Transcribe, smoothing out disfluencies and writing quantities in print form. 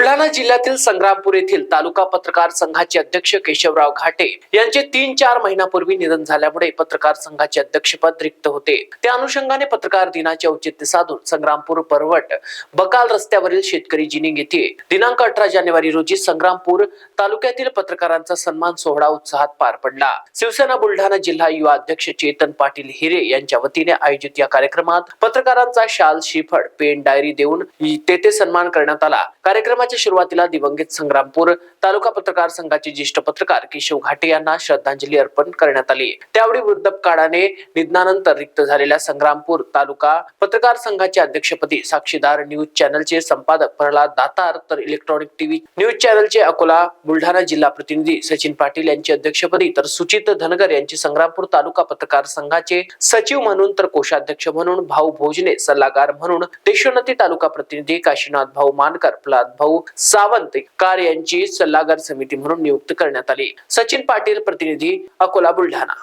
बुलढाणा जिल्ह्यातील संग्रामपूर येथील तालुका पत्रकार संघाचे अध्यक्ष केशवराव घाटे यांचे 3-4 महिन्यापूर्वी निधन झाल्यामुळे पत्रकार संघाचे अध्यक्षपद रिक्त होते। त्या अनुषंगाने पत्रकार दिनाचे औचित्य साधून संग्रामपूर परवट बकाल रस्त्यावरील शेतकरी जिनिंग येथे दिनांक 18 जानेवारी रोजी संग्रामपूर तालुक्यातील पत्रकारांचा सन्मान सोहळा उत्साहात पार पडला। शिवसेना बुलढाणा जिल्हा युवा अध्यक्ष चेतन पाटील हिरे यांच्या वतीने आयोजित या कार्यक्रमात पत्रकारांचा शाल, श्रीफळ, पेन, डायरी देऊन तेथे सन्मान करण्यात आला। कार्यक्रमाच्या सुरुवातीला दिवंगत संग्रामपूर तालुका पत्रकार संघाचे ज्येष्ठ पत्रकार केशव घाटे यांना श्रद्धांजली अर्पण करण्यात आली। त्यावेळी वृद्धपकाळाने निधनानंतर रिक्त झालेल्या संग्रामपूर तालुका पत्रकार संघाचे अध्यक्षपदी साक्षीदार न्यूज चॅनलचे संपादक प्रल्हाद दातार, तर इलेक्ट्रॉनिक टीव्ही न्यूज चॅनलचे अकोला बुलढाणा जिल्हा प्रतिनिधी सचिन पाटील यांची अध्यक्षपदी, तर सुचित धनगर यांची संग्रामपूर तालुका पत्रकार संघाचे सचिव म्हणून, तर कोषाध्यक्ष म्हणून भाऊ भोजने, सल्लागार म्हणून देशोन्नती तालुका प्रतिनिधी काशीनाथ भाऊ मानकर, प्रल्हाद भाऊ सावंत कार यांची सल्लागार समिती म्हणून नियुक्त करण्यात आली। सचिन पाटील, प्रतिनिधी अकोला बुलढाणा।